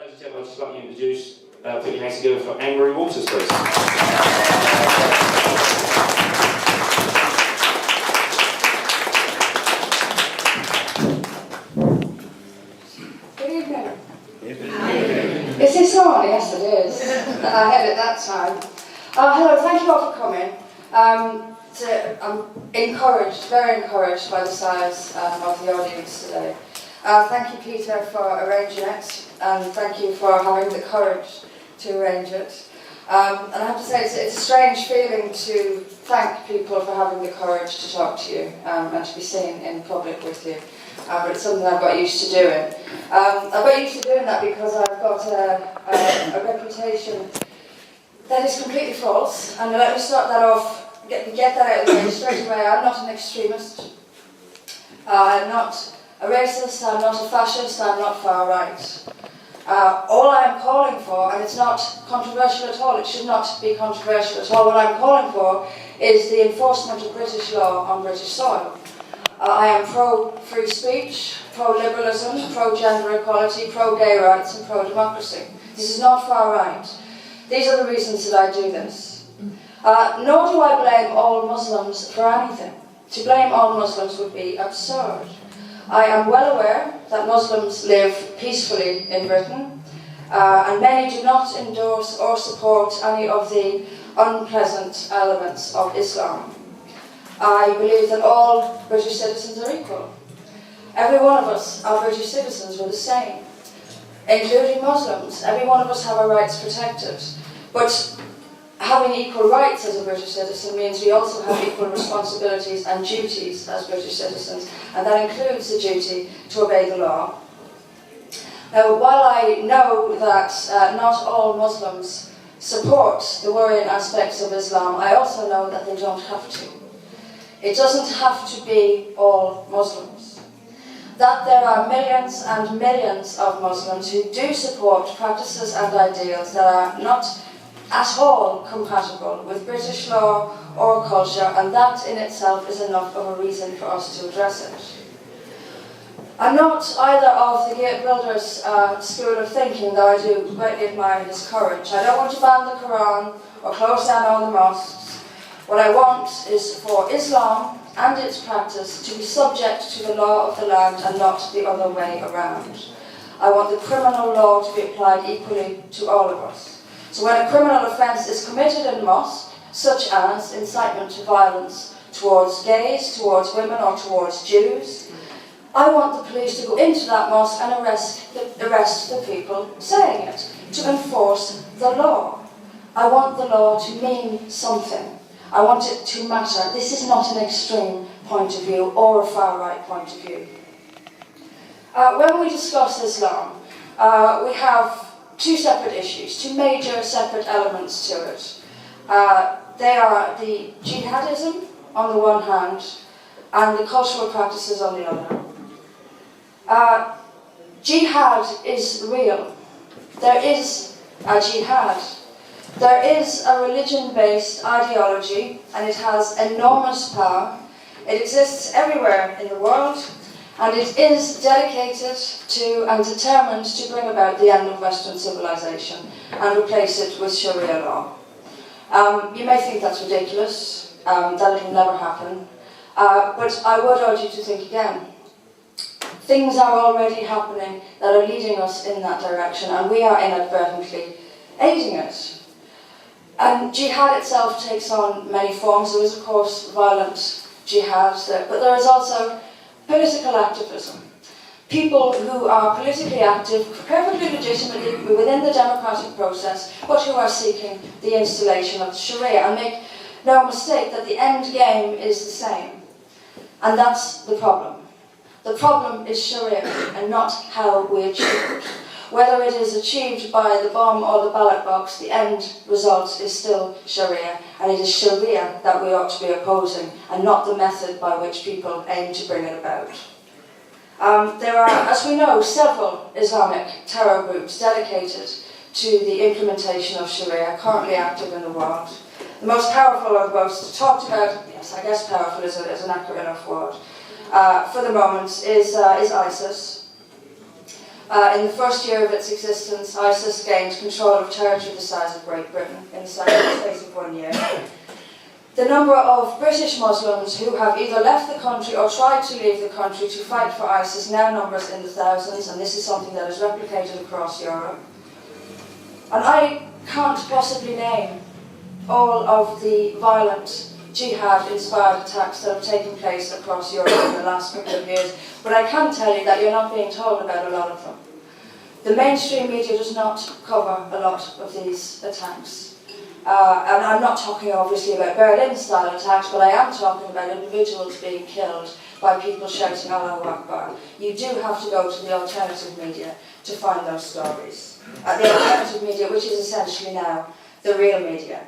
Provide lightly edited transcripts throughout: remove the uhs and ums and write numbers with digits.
Ladies and gentlemen, I'd just like to introduce, put your hands together for Angry Waters, please. Good evening. Is this on? Yes, it is. I had it that time. Hello, thank you all for coming. I'm encouraged, very encouraged by the size of the audience today. Thank you, Peter, for arranging it, and thank you for having the courage to arrange it. And I have to say, it's a strange feeling to thank people for having the courage to talk to you and to be seen in public with you. But it's something I've got used to doing. I've got used to doing that because I've got a reputation that is completely false. And let me start that off, get that out of the way straight away. I'm not an extremist. I'm not a racist, I'm not a fascist, I'm not far right. All I am calling for, and it's not controversial at all, it should not be controversial at all, what I'm calling for is the enforcement of British law on British soil. I am pro-free speech, pro-liberalism, pro-gender equality, pro-gay rights and pro-democracy. This is not far right. These are the reasons that I do this. Nor do I blame all Muslims for anything. To blame all Muslims would be absurd. I am well aware that Muslims live peacefully in Britain, and many do not endorse or support any of the unpleasant elements of Islam. I believe that all British citizens are equal. Every one of us are British citizens, we're the same, including Muslims. Every one of us have our rights protected. But having equal rights as a British citizen means we also have equal responsibilities and duties as British citizens, and that includes the duty to obey the law. Now, while I know that not all Muslims support the worrying aspects of Islam, I also know that they don't have to. It doesn't have to be all Muslims. That there are millions and millions of Muslims who do support practices and ideals that are not at all compatible with British law or culture, and that in itself is enough of a reason for us to address it. I'm not either of the Geert Wilders school of thinking, though I do greatly admire his courage. I don't want to ban the Quran or close down all the mosques. What I want is for Islam and its practice to be subject to the law of the land and not the other way around. I want the criminal law to be applied equally to all of us. So when a criminal offence is committed in mosque, such as incitement to violence towards gays, towards women or towards Jews, I want the police to go into that mosque and arrest the people saying it, to enforce the law. I want the law to mean something. I want it to matter. This is not an extreme point of view or a far-right point of view. When we discuss Islam, we have two separate issues, two major separate elements to it. They are the jihadism on the one hand and the cultural practices on the other. Jihad is real. There is a jihad. There is a religion-based ideology, and it has enormous power. It exists everywhere in the world, and it is dedicated to and determined to bring about the end of Western civilization and replace it with Sharia law. You may think that's ridiculous, that it'll never happen, but I would urge you to think again. Things are already happening that are leading us in that direction, and we are inadvertently aiding it. And jihad itself takes on many forms. There is, of course, violent jihad, but there is also political activism. People who are politically active, perfectly legitimately within the democratic process, but who are seeking the installation of Sharia. And make no mistake that the end game is the same. And that's the problem. The problem is Sharia and not how we achieve it. Whether it is achieved by the bomb or the ballot box, the end result is still Sharia, and it is Sharia that we ought to be opposing, and not the method by which people aim to bring it about. There are, as we know, several Islamic terror groups dedicated to the implementation of Sharia, currently active in the world. The most powerful or the most talked about, yes, I guess powerful is an accurate enough word, for the moment, is ISIS. In the first year of its existence, ISIS gained control of territory the size of Great Britain in the space of 1 year. The number of British Muslims who have either left the country or tried to leave the country to fight for ISIS now numbers in the thousands, and this is something that is replicated across Europe. And I can't possibly name all of the violent jihad-inspired attacks that have taken place across Europe in the last couple of years, but I can tell you that you're not being told about a lot of them. The mainstream media does not cover a lot of these attacks. And I'm not talking obviously about Berlin-style attacks, but I am talking about individuals being killed by people shouting Allahu Akbar. You do have to go to the alternative media to find those stories. The alternative media, which is essentially now the real media.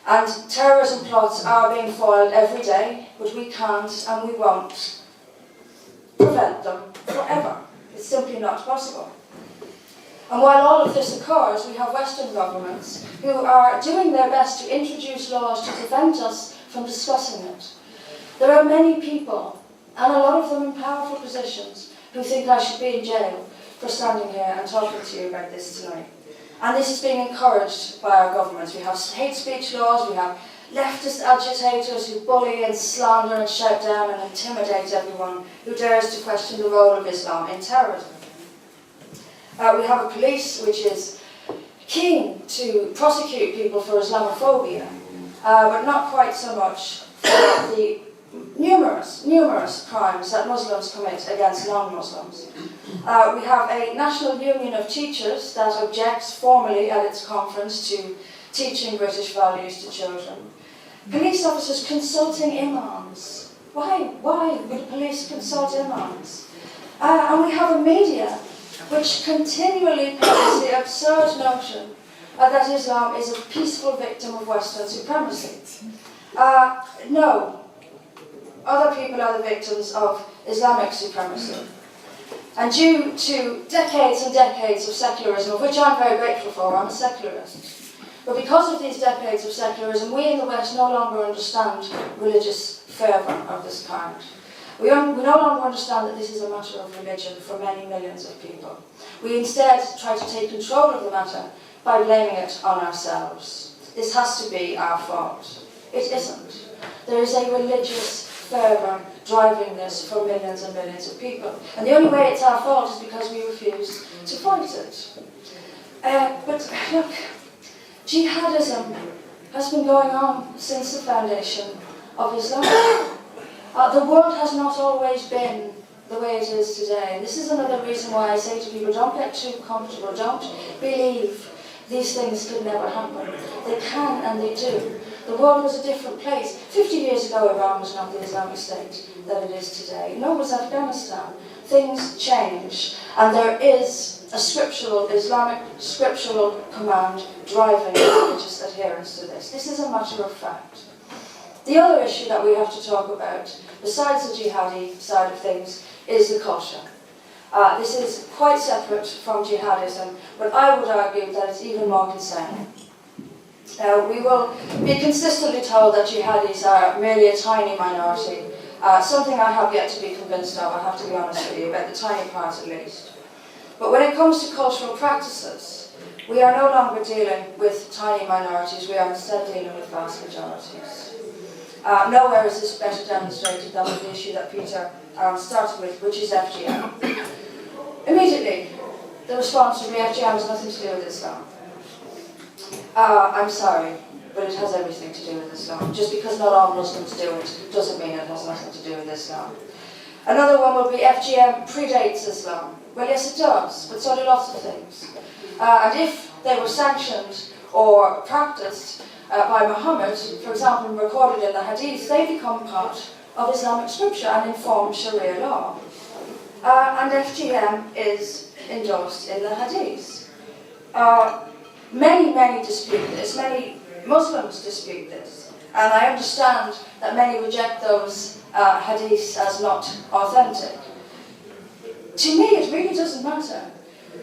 And terrorism plots are being foiled every day, but we can't and we won't prevent them forever. It's simply not possible. And while all of this occurs, we have Western governments who are doing their best to introduce laws to prevent us from discussing it. There are many people, and a lot of them in powerful positions, who think I should be in jail for standing here and talking to you about this tonight. And this is being encouraged by our governments. We have hate speech laws, we have leftist agitators who bully and slander and shout down and intimidate everyone who dares to question the role of Islam in terrorism. We have a police which is keen to prosecute people for Islamophobia, but not quite so much for the numerous crimes that Muslims commit against non-Muslims. We have a National Union of Teachers that objects formally at its conference to teaching British values to children. Police officers consulting imams. Why would police consult imams? And we have a media which continually pushes the absurd notion that Islam is a peaceful victim of Western supremacy. No. Other people are the victims of Islamic supremacy. And due to decades and decades of secularism, of which I'm very grateful for, I'm a secularist, but because of these decades of secularism, we in the West no longer understand religious fervour of this kind. We no longer understand that this is a matter of religion for many millions of people. We instead try to take control of the matter by blaming it on ourselves. This has to be our fault. It isn't. There is a religious fervour driving this for millions and millions of people. And the only way it's our fault is because we refuse to fight it. But look, jihadism has been going on since the foundation of Islam. The world has not always been the way it is today. This is another reason why I say to people, don't get too comfortable, don't believe these things could never happen. They can and they do. The world was a different place. 50 years ago, Iran was not the Islamic State that it is today. Nor was Afghanistan. Things change, and there is a Islamic scriptural command driving religious adherence to this. This is a matter of fact. The other issue that we have to talk about, besides the jihadi side of things, is the culture. This is quite separate from jihadism, but I would argue that it's even more concerning. We will be consistently told that jihadis are merely a tiny minority, something I have yet to be convinced of, I have to be honest with you, about the tiny part at least. But when it comes to cultural practices, we are no longer dealing with tiny minorities, we are instead dealing with vast majorities. Nowhere is this better demonstrated than with the issue that Peter started with, which is FGM. Immediately, the response from the FGM has nothing to do with Islam. I'm sorry, but it has everything to do with Islam. Just because not all Muslims do it doesn't mean it has nothing to do with Islam. Another one will be FGM predates Islam. Well, yes, it does, but so do lots of things. And if they were sanctioned or practiced by Muhammad, for example, recorded in the Hadith, they become part of Islamic scripture and inform Sharia law. And FGM is endorsed in the Hadith. Many dispute this, many Muslims dispute this, and I understand that many reject those hadiths as not authentic. To me, it really doesn't matter,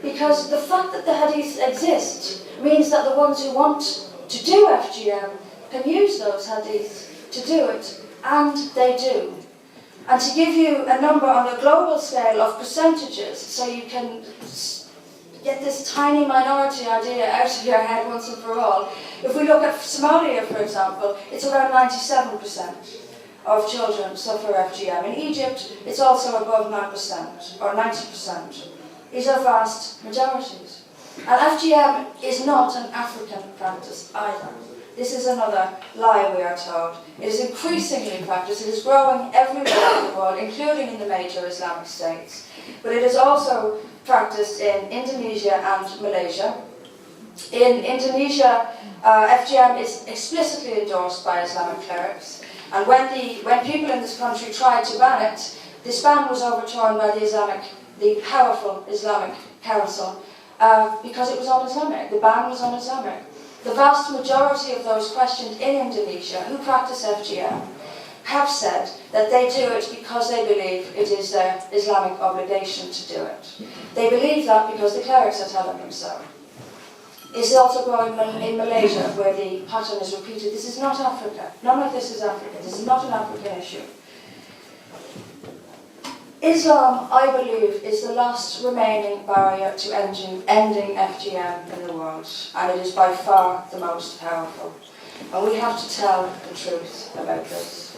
because the fact that the hadiths exist means that the ones who want to do FGM can use those hadiths to do it, and they do. And to give you a number on a global scale of percentages, so you can get this tiny minority idea out of your head once and for all. If we look at Somalia, for example, it's around 97% of children suffer FGM. In Egypt, it's also above 9% or 90%. These are vast majorities. And FGM is not an African practice either. This is another lie we are told. It is increasingly practiced. It is growing everywhere in the world, including in the major Islamic states. But it is also practiced in Indonesia and Malaysia. In Indonesia, FGM is explicitly endorsed by Islamic clerics. And when people in this country tried to ban it, this ban was overturned by the powerful Islamic Council because it was un-Islamic. The ban was un-Islamic. The vast majority of those questioned in Indonesia who practice FGM have said that they do it because they believe it is their Islamic obligation to do it. They believe that because the clerics are telling them so. It's also growing in Malaysia, where the pattern is repeated. This is not Africa. None of this is Africa. This is not an African issue. Islam, I believe, is the last remaining barrier to ending FGM in the world, and it is by far the most powerful. And we have to tell the truth about this.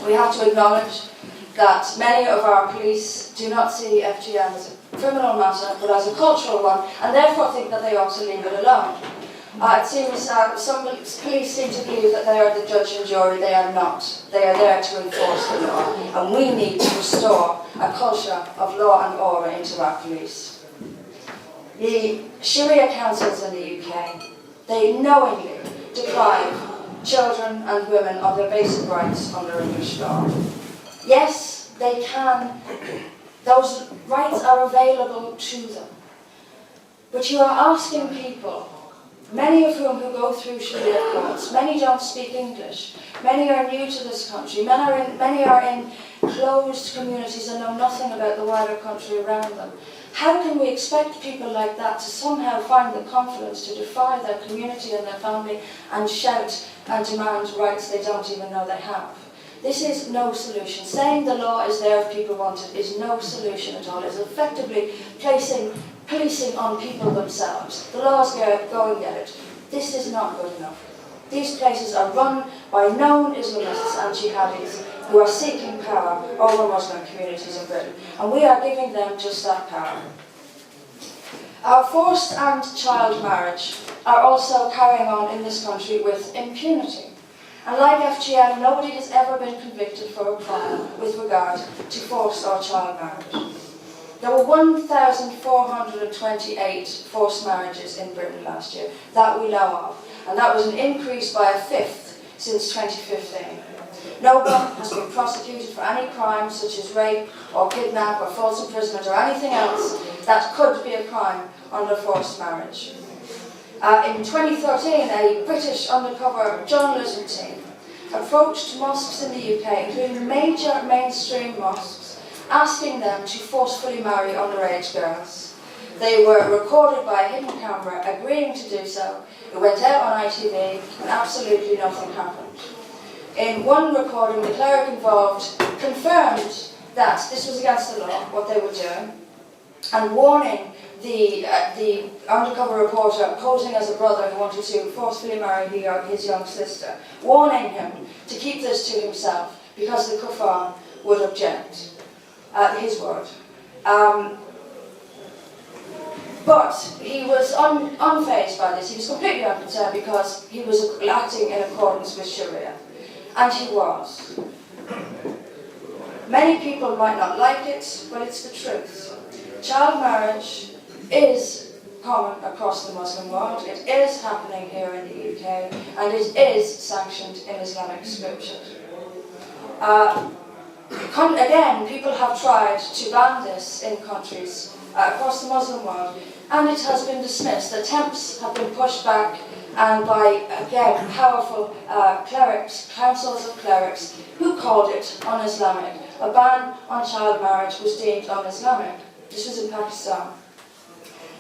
We have to acknowledge that many of our police do not see FGM as a criminal matter, but as a cultural one, and therefore think that they ought to leave it alone. It seems some police seem to believe that they are the judge and jury. They are not. They are there to enforce the law, and we need to restore a culture of law and order into our police. The Sharia councils in the UK, they knowingly deprive children and women of their basic rights under English law. Yes, they can. Those rights are available to them. But you are asking people, many of whom who go through Sharia courts, many don't speak English, many are new to this country, many are in closed communities and know nothing about the wider country around them. How can we expect people like that to somehow find the confidence to defy their community and their family and shout and demand rights they don't even know they have? This is no solution. Saying the law is there if people want it is no solution at all. It's effectively placing policing on people themselves. The laws go and get it. This is not good enough. These places are run by known Islamists and jihadis who are seeking power over Muslim communities in Britain, and we are giving them just that power. Our forced and child marriage are also carrying on in this country with impunity. And like FGM, nobody has ever been convicted for a crime with regard to forced or child marriage. There were 1,428 forced marriages in Britain last year, that we know of, and that was an increase by a fifth since 2015. No one has been prosecuted for any crime such as rape or kidnap or false imprisonment or anything else that could be a crime under forced marriage. In 2013, a British undercover journalism team approached mosques in the UK, including major mainstream mosques, asking them to forcefully marry underage girls. They were recorded by a hidden camera, agreeing to do so. It went out on ITV, and absolutely nothing happened. In one recording, the cleric involved confirmed that this was against the law, what they were doing, and warning the undercover reporter posing as a brother who wanted to forcefully marry his young sister, warning him to keep this to himself because the kuffar would object. His word. But he was unfazed by this. He was completely unconcerned because he was acting in accordance with Sharia. And he was. Many people might not like it, but it's the truth. Child marriage is common across the Muslim world. It is happening here in the UK, and it is sanctioned in Islamic scriptures. Again, people have tried to ban this in countries across the Muslim world, and it has been dismissed. Attempts have been pushed back, and by, again, powerful clerics, councils of clerics, who called it un-Islamic. A ban on child marriage was deemed un-Islamic. This was in Pakistan.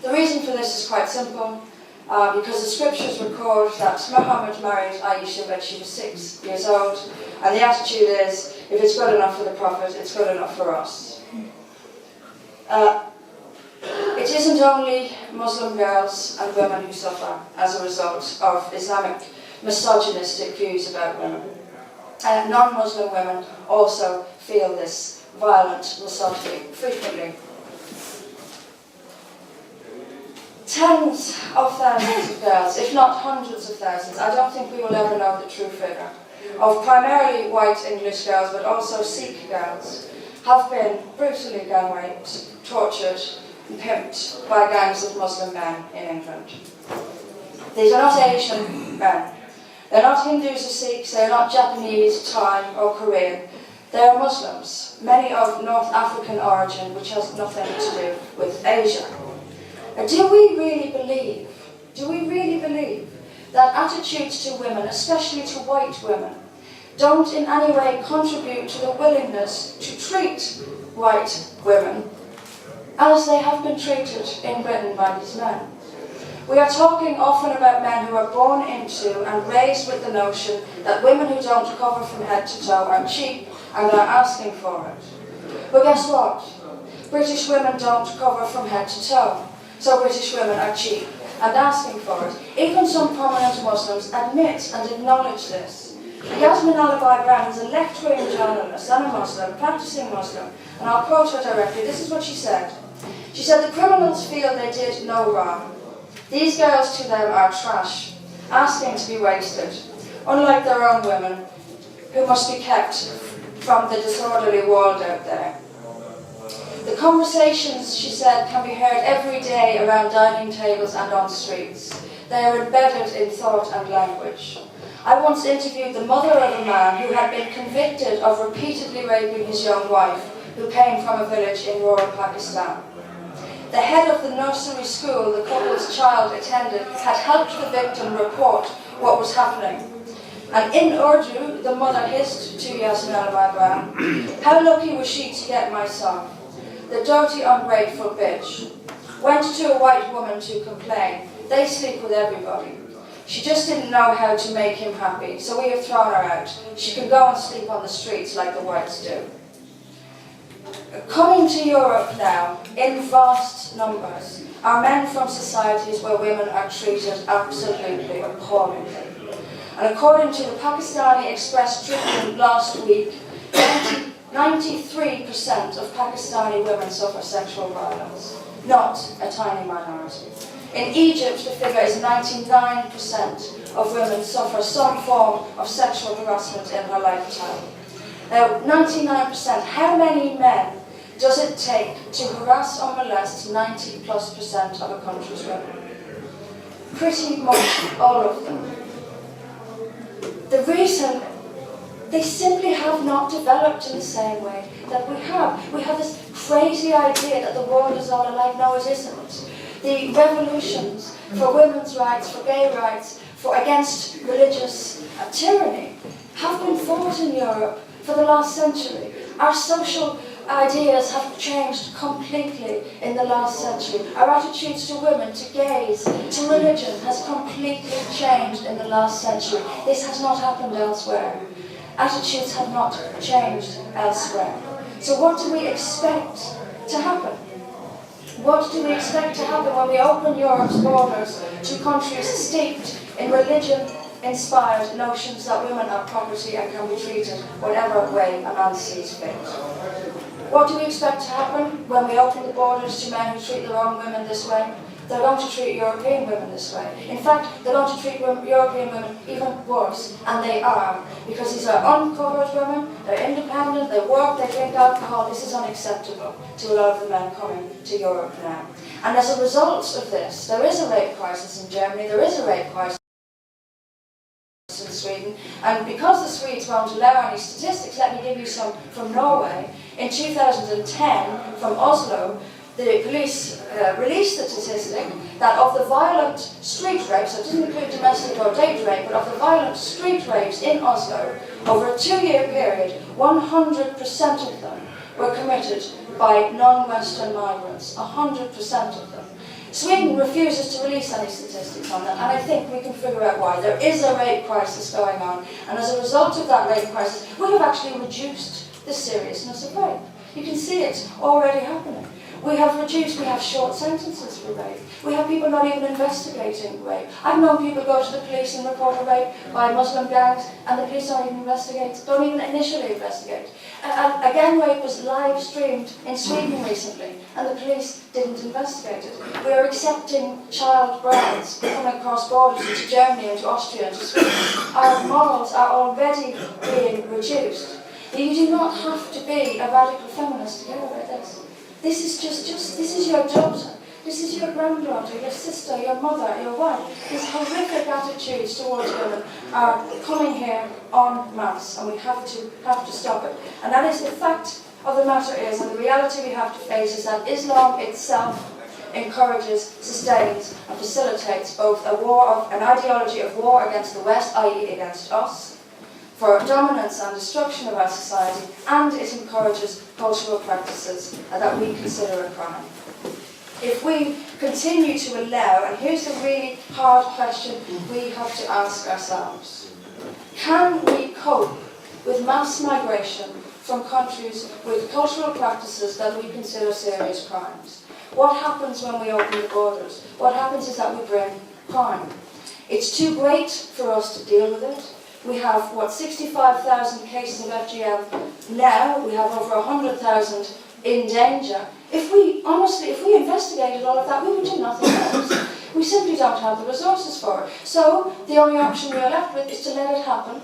The reason for this is quite simple, because the scriptures record that Muhammad married Aisha when she was 6 years old, and the attitude is, if it's good enough for the Prophet, it's good enough for us. It It isn't only Muslim girls and women who suffer as a result of Islamic misogynistic views about women. Non-Muslim women also feel this violent misogyny frequently. Tens of thousands of girls, if not hundreds of thousands, I don't think we will ever know the true figure, of primarily white English girls, but also Sikh girls, have been brutally gang raped, tortured, and pimped by gangs of Muslim men in England. These are not Asian men. They're not Hindus or Sikhs, they're not Japanese, Thai or Korean. They are Muslims, many of North African origin, which has nothing to do with Asia. Do we really believe that attitudes to women, especially to white women, don't in any way contribute to the willingness to treat white women as they have been treated in Britain by these men? We are talking often about men who are born into and raised with the notion that women who don't cover from head to toe are cheap and are asking for it. But guess what? British women don't cover from head to toe, so British women are cheap and asking for it. Even some prominent Muslims admit and acknowledge this. Yasmin Al-Bayram is a left-wing journalist and a Muslim, practicing Muslim, and I'll quote her directly. This is what she said. She said, "The criminals feel they did no wrong. These girls to them are trash, asking to be wasted, unlike their own women, who must be kept from the disorderly world out there." The conversations, she said, can be heard every day around dining tables and on streets. They are embedded in thought and language. I once interviewed the mother of a man who had been convicted of repeatedly raping his young wife, who came from a village in rural Pakistan. The head of the nursery school the couple's child attended had helped the victim report what was happening. And in Urdu, the mother hissed to Yasmin Al-Bayram, "How lucky was she to get my son? The dirty, ungrateful bitch. Went to a white woman to complain. They sleep with everybody. She just didn't know how to make him happy, so we have thrown her out. She can go and sleep on the streets like the whites do." Coming to Europe now, in vast numbers, are men from societies where women are treated absolutely appallingly. And according to the Pakistani Express Tribune last week, 93% of Pakistani women suffer sexual violence, not a tiny minority. In Egypt, the figure is 99% of women suffer some form of sexual harassment in her lifetime. Now, 99%, how many men does it take to harass or molest 90+% of a country's women? Pretty much all of them. The reason, they simply have not developed in the same way that we have. We have this crazy idea that the world is all alike. No, it isn't. The revolutions for women's rights, for gay rights, for against religious tyranny have been fought in Europe for the last century. Our social ideas have changed completely in the last century. Our attitudes to women, to gays, to religion has completely changed in the last century. This has not happened elsewhere. Attitudes have not changed elsewhere. So what do we expect to happen? What do we expect to happen when we open Europe's borders to countries steeped in religion-inspired notions that women are property and can be treated whatever way a man sees fit? What do we expect to happen when we open the borders to men who treat their own women this way? They're going to treat European women this way. In fact, they're going to treat European women even worse, and they are, because these are uncovered women, they're independent, they work, they drink alcohol. This is unacceptable to a lot of the men coming to Europe now. And as a result of this, there is a rape crisis in Germany, there is a rape crisis in Sweden, and because the Swedes won't allow any statistics, let me give you some from Norway. In 2010, from Oslo, the police released the statistic that of the violent street rapes, so it didn't include domestic or date rape, but of the violent street rapes in Oslo, over a 2-year period, 100% of them were committed by non-Western migrants, 100% of them. Sweden refuses to release any statistics on that, and I think we can figure out why. There is a rape crisis going on, and as a result of that rape crisis, we have actually reduced the seriousness of rape. You can see it already happening. We have short sentences for rape. We have people not even investigating rape. I've known people go to the police and report a rape by Muslim gangs, and the police don't even initially investigate. And again, rape was live streamed in Sweden recently, and the police didn't investigate it. We are accepting child brides coming across borders into Germany, into Austria, into Sweden. Our morals are already being reduced. You do not have to be a radical feminist to care about this. This is your daughter, this is your granddaughter, your sister, your mother, your wife. These horrific attitudes towards women are coming here en masse, and we have to stop it. And that is the fact of the matter is, and the reality we have to face is that Islam itself encourages, sustains, and facilitates both an ideology of war against the West, i.e. against us, for dominance and destruction of our society, and it encourages cultural practices that we consider a crime. If we continue to allow, and here's the really hard question we have to ask ourselves, can we cope with mass migration from countries with cultural practices that we consider serious crimes? What happens when we open the borders? What happens is that we bring crime. It's too great for us to deal with it. We have, 65,000 cases of FGM now. We have over 100,000 in danger. If we investigated all of that, we would do nothing else. We simply don't have the resources for it. So the only option we are left with is to let it happen.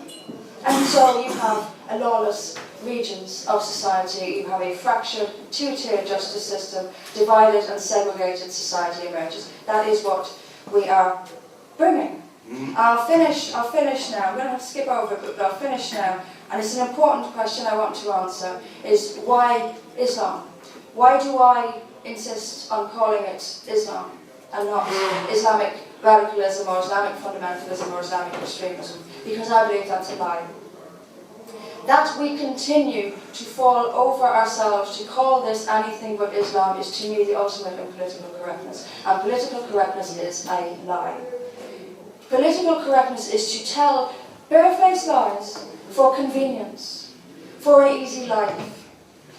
And so you have a lawless regions of society. You have a fractured, two-tier justice system, divided and segregated society emerges. That is what we are bringing. I'll finish now. I'm going to have to skip over it, but I'll finish now. And it's an important question I want to answer, is why Islam? Why do I insist on calling it Islam and not Islamic radicalism or Islamic fundamentalism or Islamic extremism? Because I believe that's a lie. That we continue to fall over ourselves to call this anything but Islam is to me the ultimate in political correctness. And political correctness is a lie. Political correctness is to tell barefaced lies for convenience, for an easy life.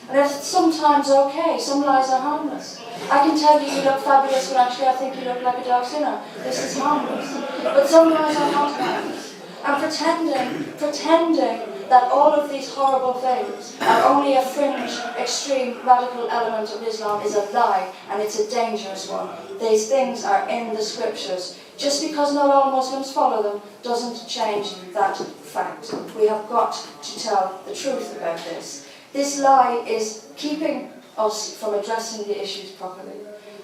And that's sometimes okay. Some lies are harmless. I can tell you look fabulous when actually I think you look like a dog sinner. This is harmless. But some lies are not harmless. And pretending that all of these horrible things are only a fringe, extreme, radical element of Islam is a lie, and it's a dangerous one. These things are in the scriptures. Just because not all Muslims follow them doesn't change that fact. We have got to tell the truth about this. This lie is keeping us from addressing the issues properly.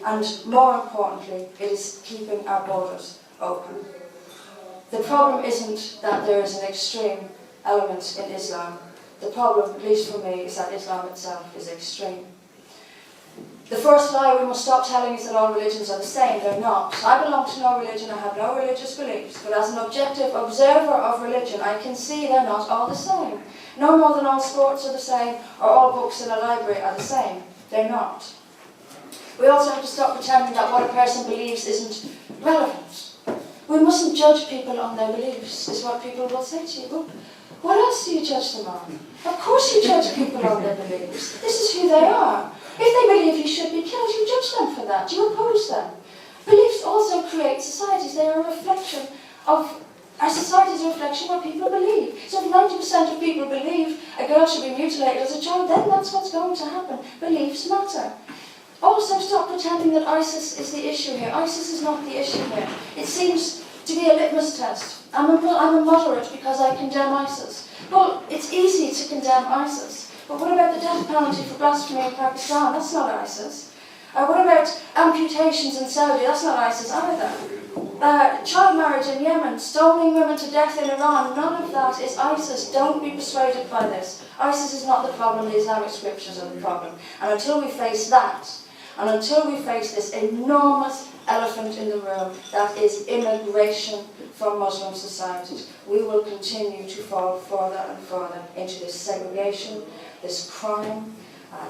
And more importantly, it is keeping our borders open. The problem isn't that there is an extreme element in Islam. The problem, at least for me, is that Islam itself is extreme. The first lie we must stop telling is that all religions are the same. They're not. I belong to no religion. I have no religious beliefs. But as an objective observer of religion, I can see they're not all the same. No more than all sports are the same or all books in a library are the same. They're not. We also have to stop pretending that what a person believes isn't relevant. We mustn't judge people on their beliefs, is what people will say to you. Well, what else do you judge them on? Of course you judge people on their beliefs. This is who they are. If they believe you should be killed, you judge them for that. You oppose them. Beliefs also create societies. They are a reflection of... Our society is a reflection of what people believe. So if 90% of people believe a girl should be mutilated as a child, then that's what's going to happen. Beliefs matter. Also, stop pretending that ISIS is the issue here. ISIS is not the issue here. It seems to be a litmus test. I'm a moderate because I condemn ISIS. Well, it's easy to condemn ISIS. But what about the death penalty for blasphemy in Pakistan? That's not ISIS. What about amputations in Saudi? That's not ISIS either. Child marriage in Yemen, stoning women to death in Iran, none of that is ISIS. Don't be persuaded by this. ISIS is not the problem, the Islamic scriptures are the problem. And until we face that, and until we face this enormous elephant in the room, that is immigration from Muslim societies, we will continue to fall further and further into this segregation, this crime,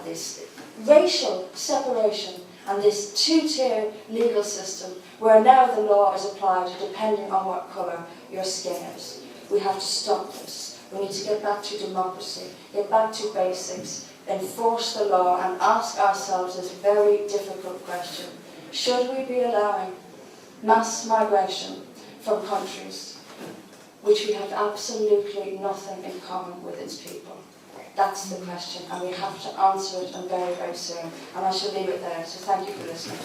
this racial separation, and this two-tier legal system where now the law is applied depending on what colour your skin is. We have to stop this. We need to get back to democracy, get back to basics, enforce the law and ask ourselves this very difficult question. Should we be allowing mass migration from countries which we have absolutely nothing in common with its people? That's the question, and we have to answer it, and very, very soon. And I shall leave it there, so thank you for listening.